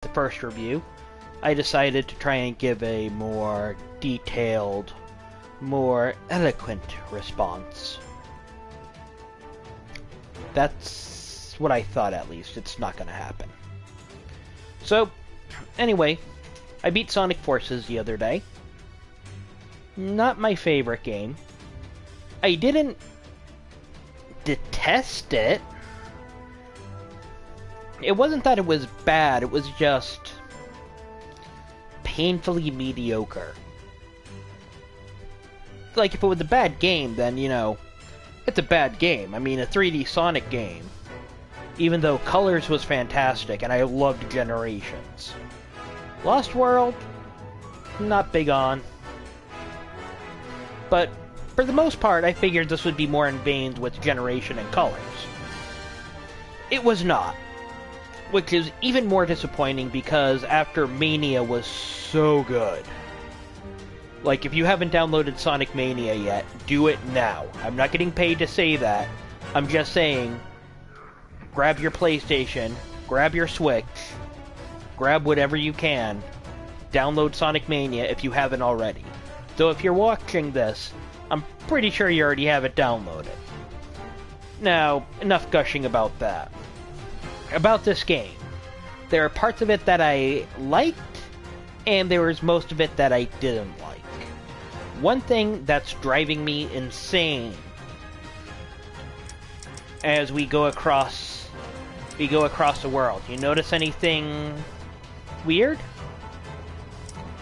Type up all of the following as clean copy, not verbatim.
the first review, I decided to try and give a more detailed, more eloquent response. That's what I thought, at least. It's not gonna happen. So, anyway, I beat Sonic Forces the other day. Not my favorite game. I didn't detest it. It wasn't that it was bad, it was just painfully mediocre. Like, if it was a bad game, then, you know, it's a bad game. I mean, a 3D Sonic game. Even though Colors was fantastic, and I loved Generations. Lost World, not big on. But, for the most part, I figured this would be more in veins with Generation and Colors. It was not. Which is even more disappointing because after Mania was so good. Like, if you haven't downloaded Sonic Mania yet, do it now. I'm not getting paid to say that. I'm just saying, grab your PlayStation, grab your Switch, grab whatever you can, download Sonic Mania if you haven't already. Though if you're watching this, I'm pretty sure you already have it downloaded. Now, enough gushing about that. About this game. There are parts of it that I liked, and there was most of it that I didn't like. One thing that's driving me insane as we go across the world. You notice anything weird?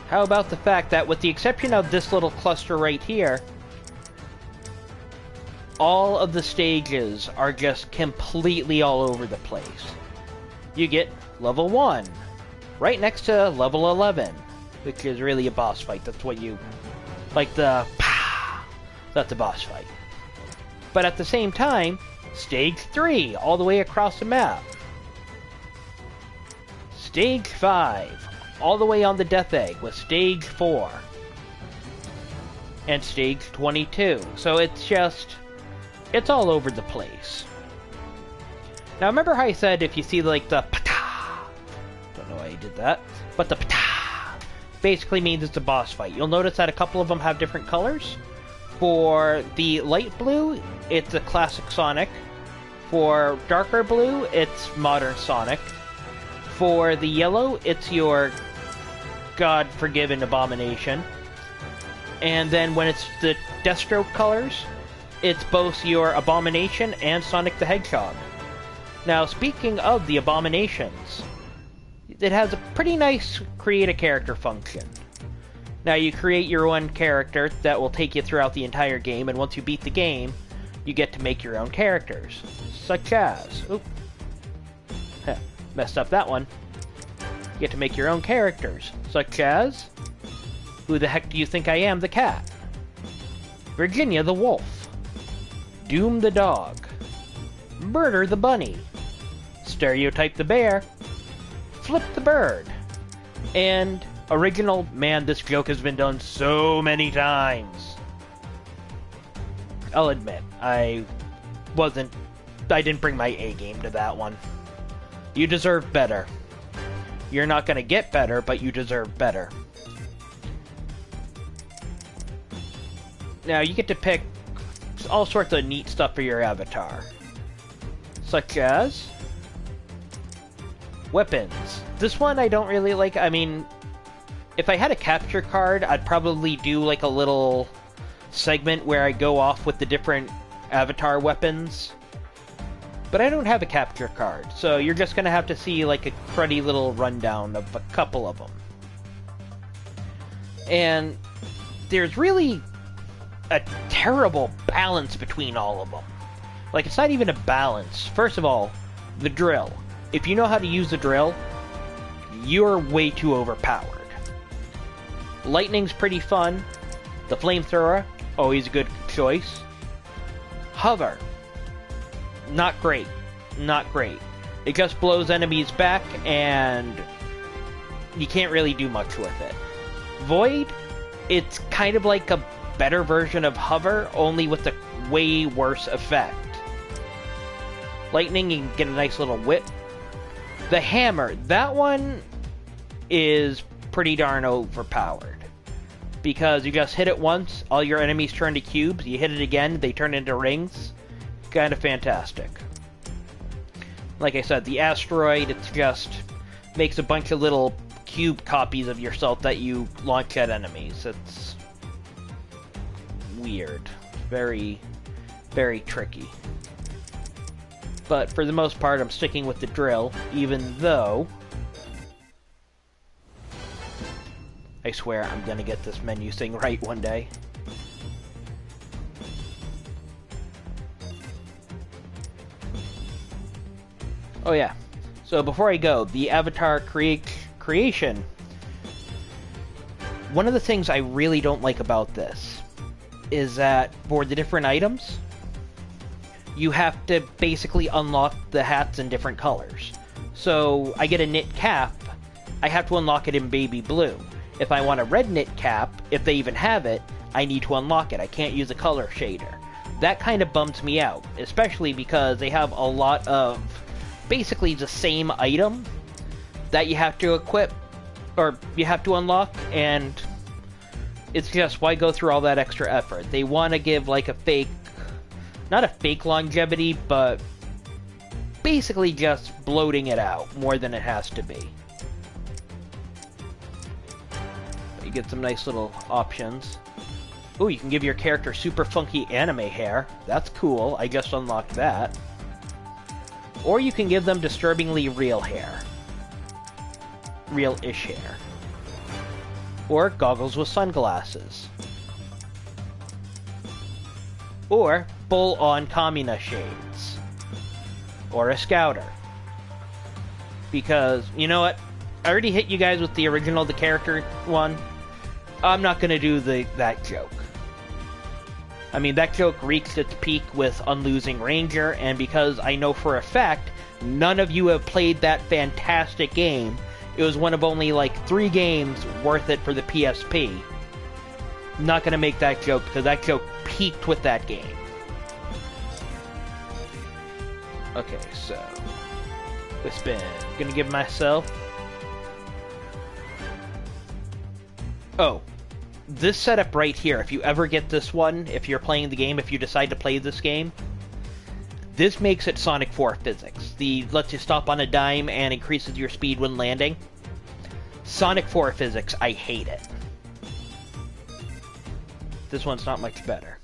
How about the fact that, with the exception of this little cluster right here, all of the stages are just completely all over the place. You get level 1, right next to level 11, which is really a boss fight. That's what you... like the... that's a boss fight. But at the same time, Stage 3, all the way across the map. Stage 5, all the way on the Death Egg, with Stage 4. And Stage 22. So it's just... it's all over the place. Now, remember how I said if you see, like, the pata... don't know why you did that. But the pata basically means it's a boss fight. You'll notice that a couple of them have different colors. For the light blue, it's a classic Sonic. For darker blue, it's modern Sonic. For the yellow, it's your God-forgiven Abomination. And then when it's the Deathstroke colors, it's both your Abomination and Sonic the Hedgehog. Now, speaking of the Abominations, it has a pretty nice create a character function. Now, you create your own character that will take you throughout the entire game, and once you beat the game, you get to make your own characters. Such as... oop. Messed up that one. You get to make your own characters. Such as... who the heck do you think I am, the cat? Virginia the wolf. Doom the dog. Murder the bunny. Stereotype the bear. Flip the bird. And original, man, this joke has been done so many times. I'll admit, I didn't bring my A game to that one. You deserve better. You're not gonna get better, but you deserve better. Now, you get to pick all sorts of neat stuff for your avatar. Such as... weapons. This one I don't really like. I mean, if I had a capture card, I'd probably do like a little segment where I go off with the different avatar weapons. But I don't have a capture card, so you're just gonna have to see like a cruddy little rundown of a couple of them. And there's really a terrible balance between all of them. Like, it's not even a balance. First of all, the drill. If you know how to use the drill, you're way too overpowered. Lightning's pretty fun. The flamethrower, always a good choice. Hover. Not great. Not great. It just blows enemies back, and you can't really do much with it. Void, it's kind of like a better version of Hover, only with a way worse effect. Lightning, you can get a nice little whip. The hammer, that one is pretty darn overpowered. Because you just hit it once, all your enemies turn to cubes, you hit it again, they turn into rings. Kind of fantastic. Like I said, the asteroid, it's just makes a bunch of little cube copies of yourself that you launch at enemies. It's weird. Very, very tricky. But for the most part, I'm sticking with the drill, even though I swear I'm gonna get this menu thing right one day. Oh yeah. So before I go, the avatar creation. One of the things I really don't like about this is that for the different items, you have to basically unlock the hats in different colors. So I get a knit cap, I have to unlock it in baby blue. If I want a red knit cap, if they even have it, I need to unlock it. I can't use a color shader. That kind of bums me out, especially because they have a lot of basically the same item that you have to equip, or you have to unlock, and it's just, why go through all that extra effort? They want to give like a fake, not a fake longevity, but basically just bloating it out more than it has to be. You get some nice little options. Ooh, you can give your character super funky anime hair. That's cool. I just unlocked that. Or you can give them disturbingly real hair. Real-ish hair. Or goggles with sunglasses. Or full-on Kamina shades. Or a scouter. Because, you know what? I already hit you guys with the original, the character one. I'm not gonna do that joke. I mean, that joke reached its peak with Unlosing Ranger, and because I know for a fact none of you have played that fantastic game, it was one of only like 3 games worth it for the PSP. I'm not gonna make that joke because that joke peaked with that game. Okay, so we spin. Gonna give myself. Oh, this setup right here, if you ever get this one, if you're playing the game, if you decide to play this game, this makes it Sonic 4 physics. The lets you stop on a dime and increases your speed when landing. Sonic 4 physics, I hate it. This one's not much better.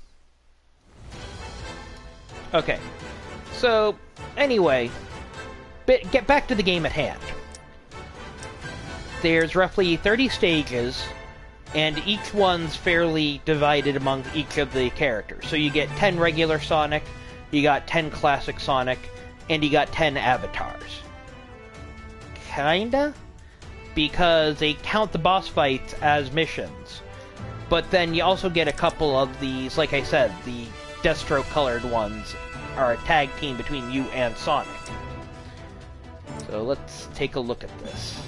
Okay, so anyway, get back to the game at hand. There's roughly 30 stages, and each one's fairly divided among each of the characters. So you get 10 regular Sonic, you got 10 classic Sonic, and you got 10 avatars. Kinda? Because they count the boss fights as missions. But then you also get a couple of these, like I said, the Deathstroke colored ones are a tag team between you and Sonic. So let's take a look at this.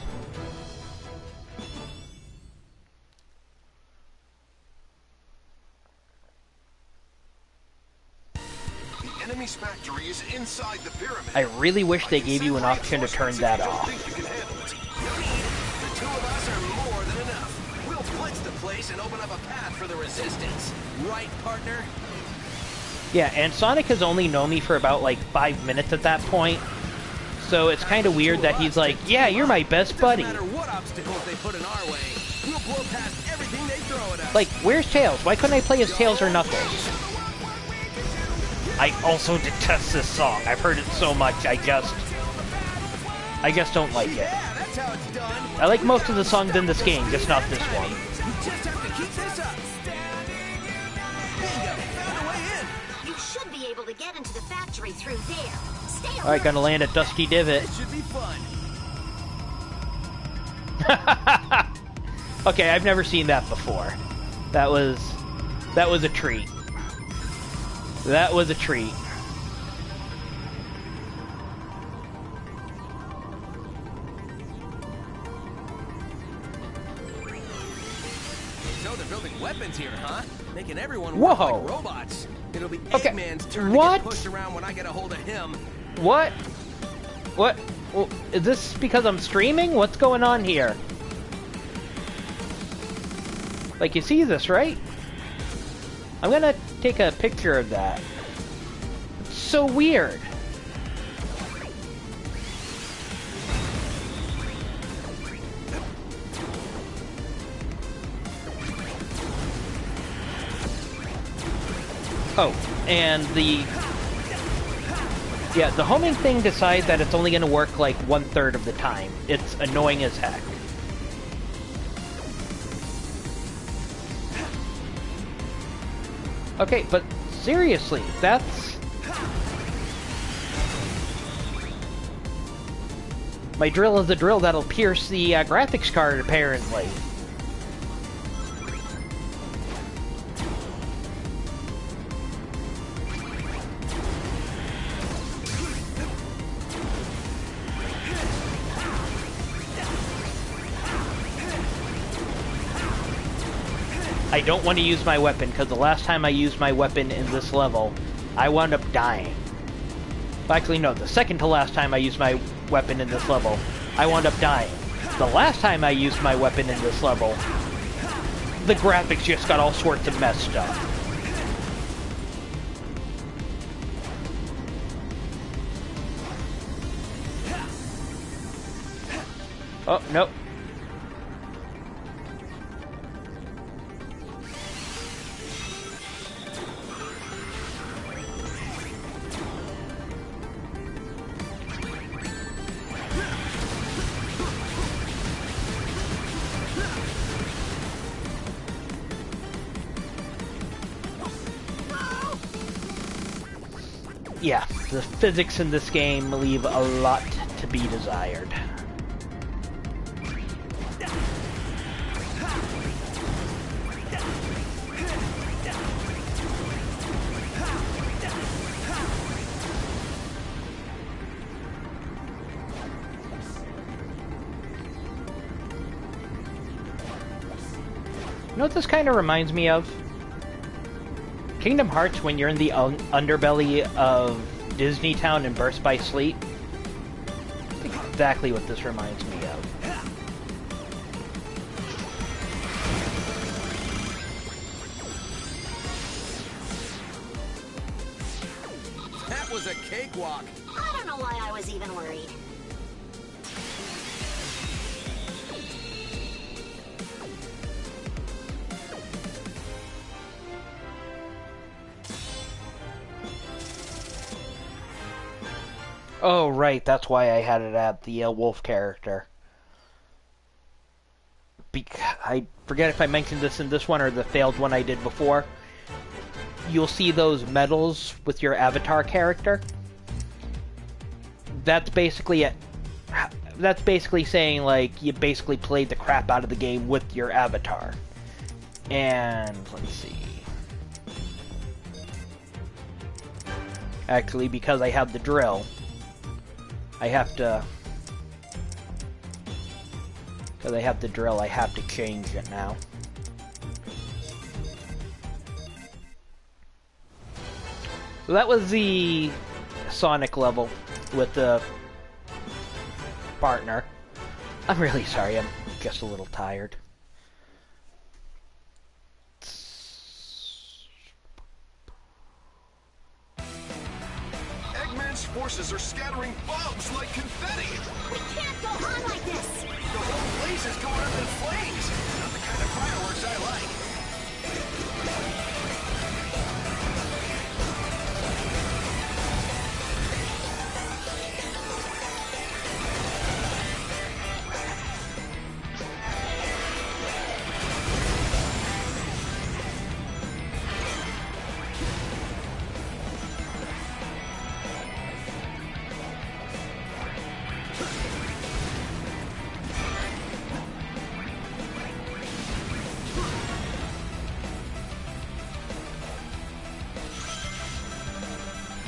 Enemy's factory is inside the pyramid. I really wish they gave you an option to turn that off. The 2 of us are more than enough. We'll blitz the place and open up a path for the resistance. Right, partner? Yeah, and Sonic has only known me for about like 5 minutes at that point. So it's kind of weird that he's like, yeah, you're my best buddy. No matter what obstacles they put in our way, we'll blow past everything they throw at us. Like, where's Tails? Why couldn't I play as Tails or Knuckles? I also detest this song. I've heard it so much, I just don't like it. Yeah, that's how it's done. I like most of the songs in this game, just not this one. You just have to keep this up. Bingo, found a way in. You should be able to get into the factory through there. Stay alert. Alright, gonna land at Dusty Divot. It should be fun. Okay, I've never seen that before. That was a treat. That was a treat. So they're building weapons here, huh? Making everyone work Whoa. like robots. It'll be Okay. Eggman's turn What? to get pushed around when I get a hold of him. What? What? Well, is this because I'm streaming? What's going on here? Like, you see this, right? I'm gonna take a picture of that. It's so weird. Oh, and the homing thing decides that it's only going to work like 1/3 of the time. It's annoying as heck. Okay, but seriously, that's... My drill is a drill that'll pierce the graphics card, apparently. I don't want to use my weapon, because the last time I used my weapon in this level, I wound up dying. Well, actually, no, the second to last time I used my weapon in this level, I wound up dying. The last time I used my weapon in this level, the graphics just got all sorts of messed up. Oh, nope. Yeah, the physics in this game leave a lot to be desired. You know what this kind of reminds me of? Kingdom Hearts, when you're in the underbelly of Disney Town and burst by sleet. That's exactly what this reminds me of. That was a cakewalk. I don't know why I was even worried. Oh, right, that's why I had it at the wolf character. I forget if I mentioned this in this one or the failed one I did before. You'll see those medals with your avatar character. That's basically it. That's basically saying, like, you basically played the crap out of the game with your avatar. And, let's see. Actually, because I have the drill, I have to... Because I have the drill, I have to change it now. So that was the Sonic level with the partner. I'm really sorry, I'm just a little tired. Eggman's forces are scattering bombs like confetti. We can't go on like this! The whole place is going up in flames. Not the kind of fireworks I like.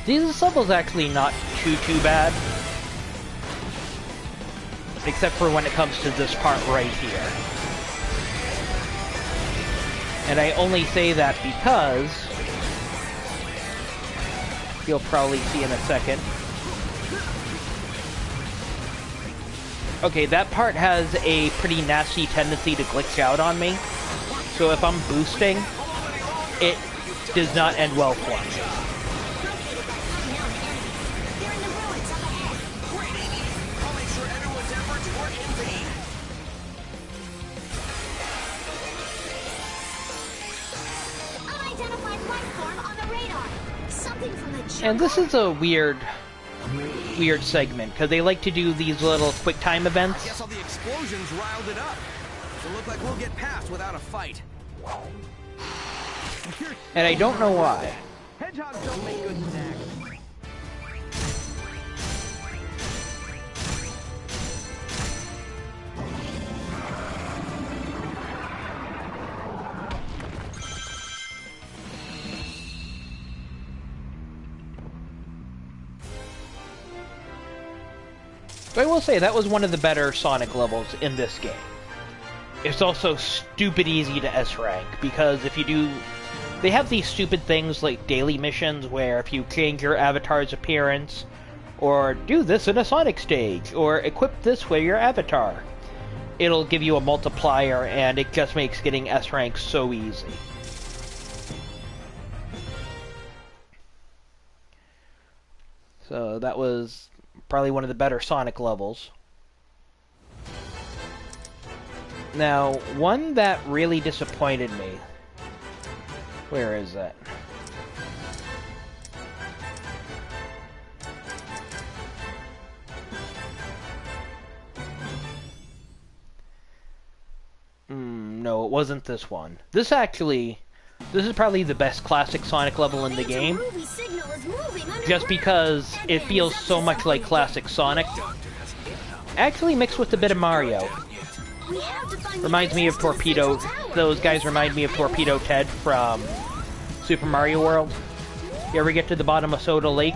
This level's actually not too bad. Except for when it comes to this part right here. And I only say that because... you'll probably see in a second. Okay, that part has a pretty nasty tendency to glitch out on me. So if I'm boosting, it does not end well for me. Located by unknown enemy. They're in the ruins up ahead. Great, Amy. I'll make sure everyone's efforts were in vain. Unidentified life form on the radar. Something from the jungle. And this is a weird segment, because they like to do these little quick time events. Guess all the explosions riled it up. It'll look like we'll get past without a fight. And I don't know why. Hedgehogs don't make good snacks. So I will say that was one of the better Sonic levels in this game. It's also stupid easy to S rank, because if you do... They have these stupid things like daily missions where if you change your avatar's appearance, or do this in a Sonic stage, or equip this with your avatar, it'll give you a multiplier, and it just makes getting S rank so easy. So that was probably one of the better Sonic levels. Now, one that really disappointed me. Where is that? No, it wasn't this one. This is probably the best classic Sonic level in the game. Just because it feels so much like classic Sonic. Actually mixed with a bit of Mario. Reminds me of Torpedo. Those guys remind me of Torpedo Ted from Super Mario World. You ever get to the bottom of Soda Lake?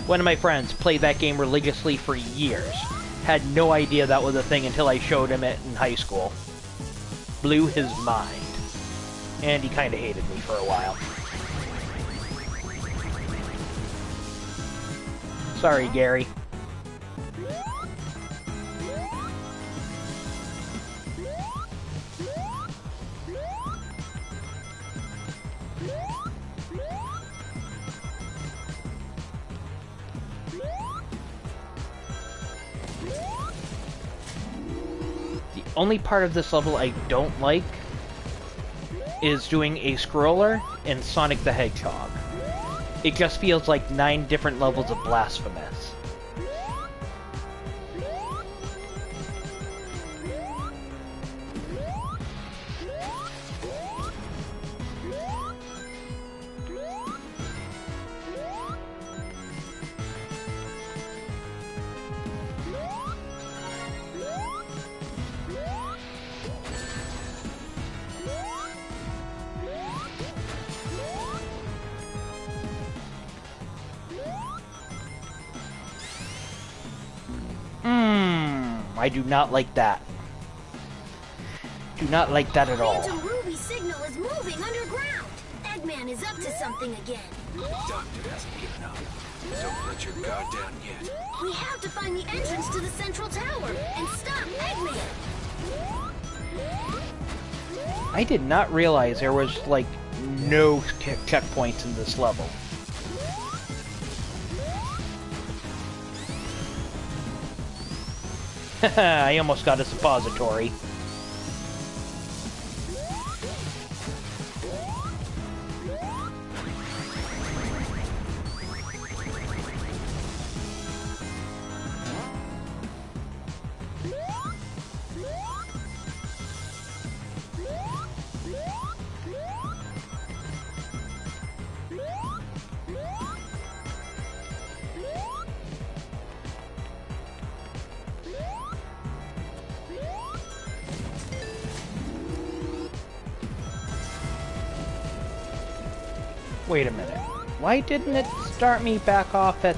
One of my friends played that game religiously for years. Had no idea that was a thing until I showed him it in high school. Blew his mind. And he kinda hated me for a while. Sorry, Gary. The only part of this level I don't like is doing a scroller in Sonic the Hedgehog. It just feels like 9 different levels of Blasphemous. I do not like that. Do not like that at all. Phantom Ruby signal is moving underground. Eggman is up to something again. Doctor hasn't given up. Don't let your guard down yet. We have to find the entrance to the central tower and stop Eggman. I did not realize there was, like, no checkpoints in this level. I almost got a suppository. Wait a minute. Why didn't it start me back off at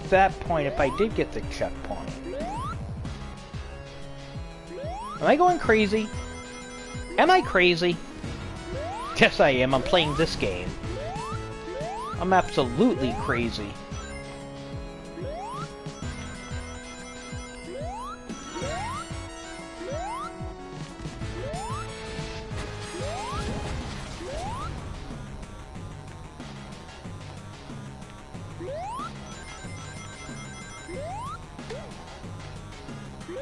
that point if I did get the checkpoint? Am I going crazy? Am I crazy? Yes, I am. I'm playing this game. I'm absolutely crazy. We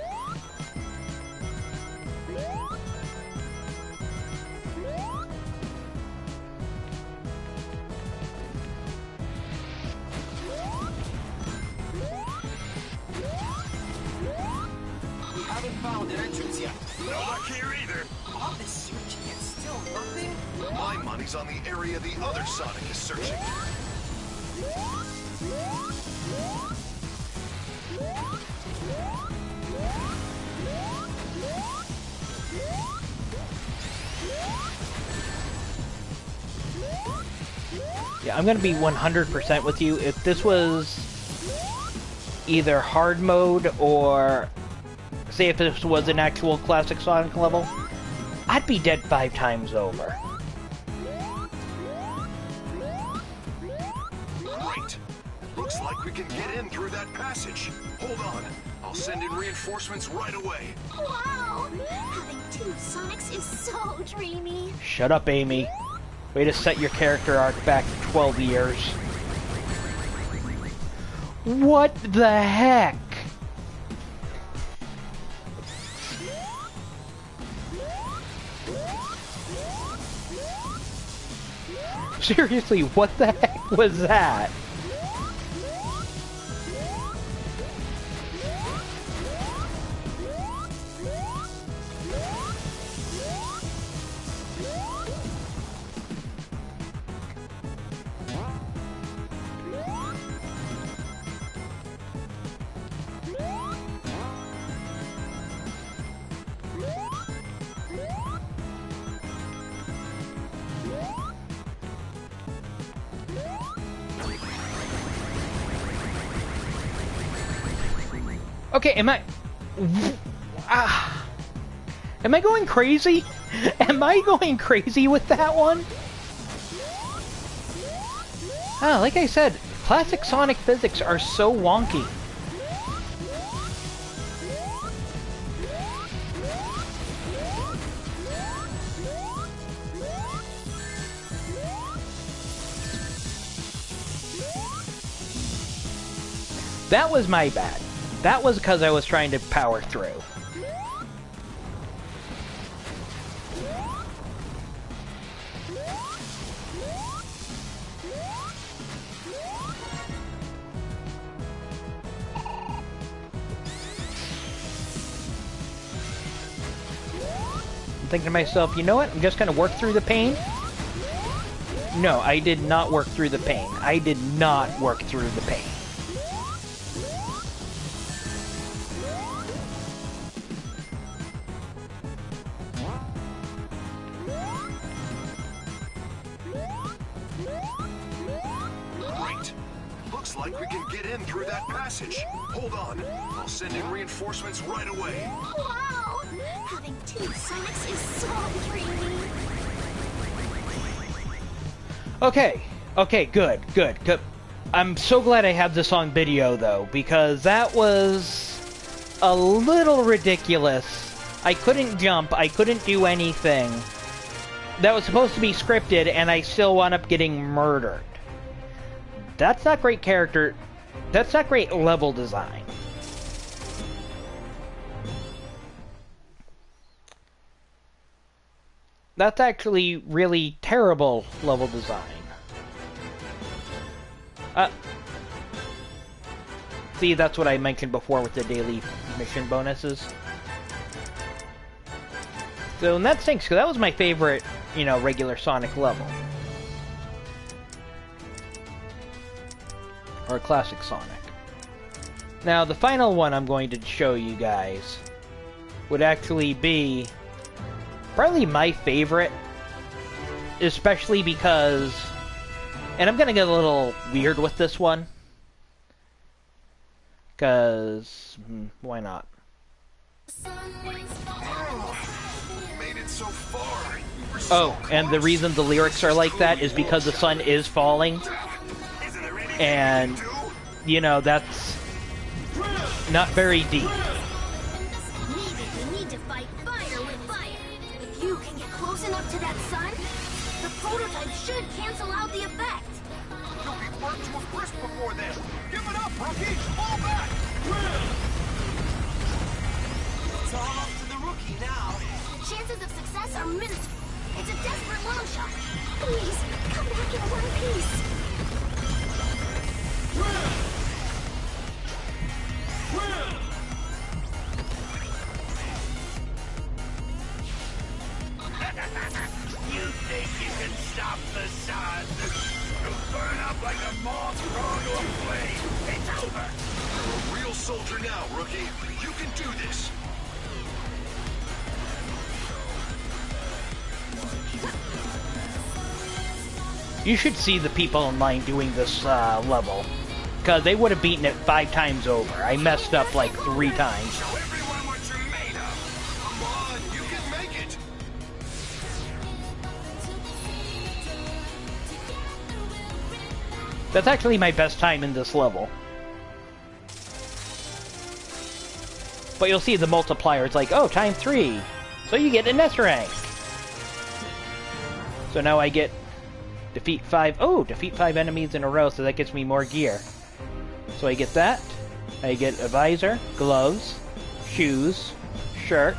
haven't found an entrance yet. No luck here either. All this searching and still nothing? My money's on the area the other Sonic is searching. Yeah, I'm gonna be 100% with you. If this was either hard mode or, say if this was an actual classic Sonic level, I'd be dead 5 times over. Great. Looks like we can get in through that passage. Hold on. I'll send in reinforcements right away. Wow! Having 2 Sonics is so dreamy. Shut up, Amy. Way to set your character arc back 12 years. What the heck? Seriously, what the heck was that? Okay, am I going crazy? Am I going crazy with that one? Ah, like I said, classic Sonic physics are so wonky. That was my bad. That was because I was trying to power through. I'm thinking to myself, you know what? I'm just going to work through the pain. No, I did not work through the pain. I did not work through the pain. Like we can get in through that passage. Hold on. I'll send in reinforcements right away. Wow! Having 2 Sonics is so dreamy. Okay, good. I'm so glad I have this on video, though, because that was a little ridiculous. I couldn't jump, I couldn't do anything. That was supposed to be scripted, and I still wound up getting murdered. That's not great character. That's not great level design. That's actually really terrible level design. See, that's what I mentioned before with the daily mission bonuses. So, and that stinks, because that was my favorite, you know, regular Sonic level. Or classic Sonic. Now, the final one I'm going to show you guys would actually be probably my favorite, especially because, and I'm gonna get a little weird with this one, because why not? Made it so far. Oh, and the reason the lyrics are like that is because the sun is falling. And, you know, that's not very deep. We need to fight fire with fire. If you can get close enough to that sun, the prototype should cancel out the effect. You'll be burnt to a crisp before then. Give it up, rookie! Fall back! possess our minister. It's a desperate long shot. Please, come back in one piece. You think you can stop the sun? You'll burn up like a moth thrown to a flame. It's over. You're a real soldier now, rookie. You can do this. You should see the people online doing this level, because they would have beaten it 5 times over. I messed up like 3 times. Show everyone what you're made of. Come on, you can make it. That's actually my best time in this level. But you'll see the multiplier. It's like, oh, time 3. So you get an S rank. So now I get defeat 5. Oh, defeat 5 enemies in a row, so that gets me more gear. So I get that. I get a visor, gloves, shoes, shirt.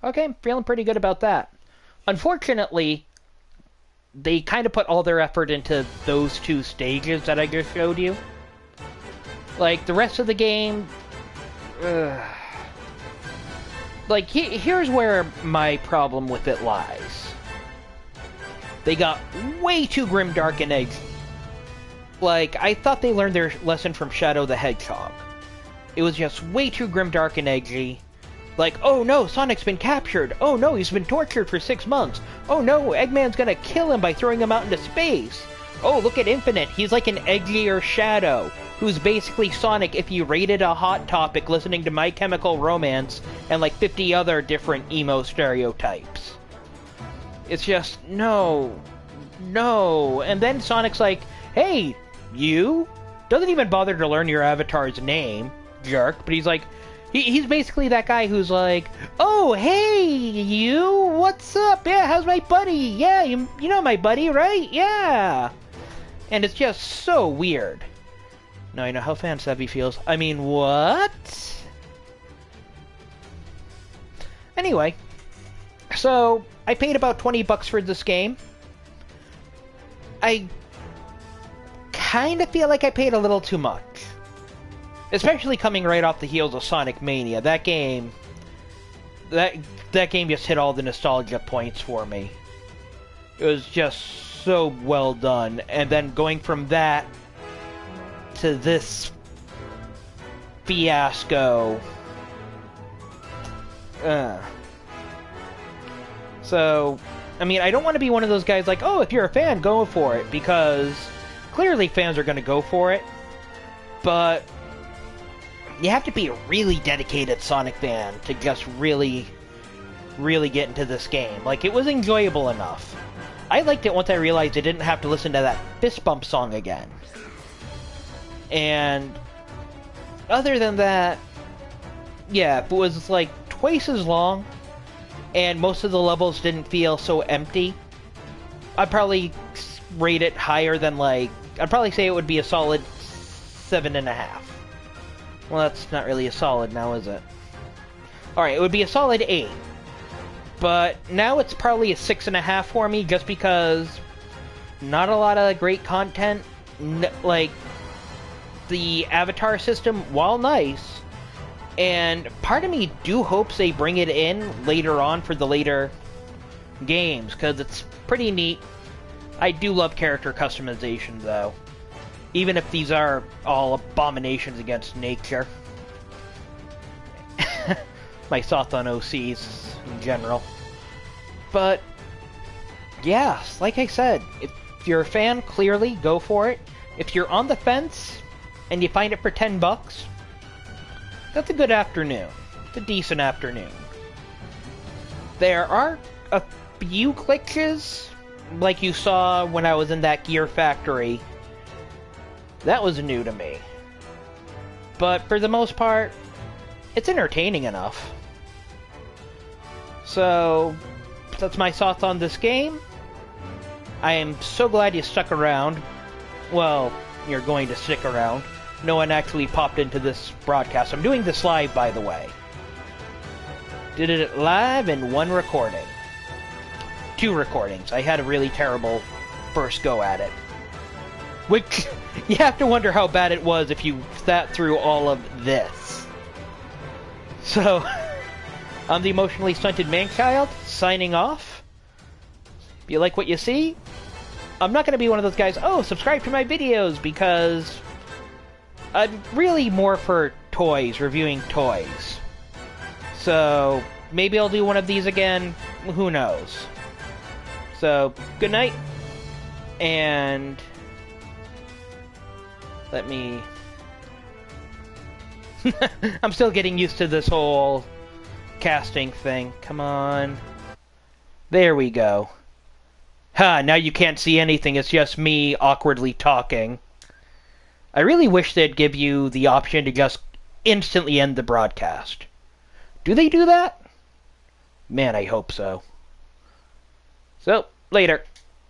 Okay, I'm feeling pretty good about that. Unfortunately, they kind of put all their effort into those 2 stages that I just showed you. Like, the rest of the game... Like, here's where my problem with it lies. They got way too grimdark and edgy. Like, I thought they learned their lesson from Shadow the Hedgehog. It was just way too grimdark and edgy. Like, oh no, Sonic's been captured. Oh no, he's been tortured for 6 months. Oh no, Eggman's gonna kill him by throwing him out into space. Oh, look at Infinite. He's like an edgier Shadow, who's basically Sonic if you rated a Hot Topic listening to My Chemical Romance and like 50 other different emo stereotypes. It's just, no. And then Sonic's like, hey, you? Doesn't even bother to learn your avatar's name, jerk. But he's like, he's basically that guy who's like, oh, hey, you, what's up? Yeah, how's my buddy? Yeah, you know my buddy, right? Yeah. And it's just so weird. Now I know how fan savvy feels. I mean, what? Anyway, so I paid about $20 for this game. I kind of feel like I paid a little too much. Especially coming right off the heels of Sonic Mania. That game just hit all the nostalgia points for me. It was just so well done. And then going from that to this fiasco. So, I mean, I don't want to be one of those guys like, oh, if you're a fan, go for it. Because clearly fans are going to go for it. But you have to be a really dedicated Sonic fan to just really get into this game. Like, it was enjoyable enough. I liked it once I realized I didn't have to listen to that fist bump song again. And other than that, yeah, it was like twice as long, and most of the levels didn't feel so empty. I'd probably rate it higher than, like, I'd probably say it would be a solid 7.5. Well, that's not really a solid now, is it? Alright, it would be a solid 8. But now it's probably a 6.5 for me, just because not a lot of great content. Like, the avatar system, while nice, and part of me do hopes they bring it in later on for the later games, because it's pretty neat. I do love character customization, though. Even if these are all abominations against nature. My thoughts on OCs in general. But, yeah, like I said, if you're a fan, clearly, go for it. If you're on the fence, and you find it for $10, that's a good afternoon. It's a decent afternoon. There are a few glitches, like you saw when I was in that gear factory. That was new to me. But for the most part, it's entertaining enough. So, that's my thoughts on this game. I am so glad you stuck around. Well, you're going to stick around. No one actually popped into this broadcast. I'm doing this live, by the way. Did it live in one recording. 2 recordings. I had a really terrible first go at it. Which, you have to wonder how bad it was if you sat through all of this. So, I'm the emotionally stunted manchild, signing off. If you like what you see, I'm not going to be one of those guys, oh, subscribe to my videos, because I'm really more for toys, reviewing toys. So, maybe I'll do one of these again, who knows. So, good night, and let me... I'm still getting used to this whole casting thing. Come on. There we go. Ha, now you can't see anything, it's just me awkwardly talking. I really wish they'd give you the option to just instantly end the broadcast. Do they do that? Man, I hope so. So, later.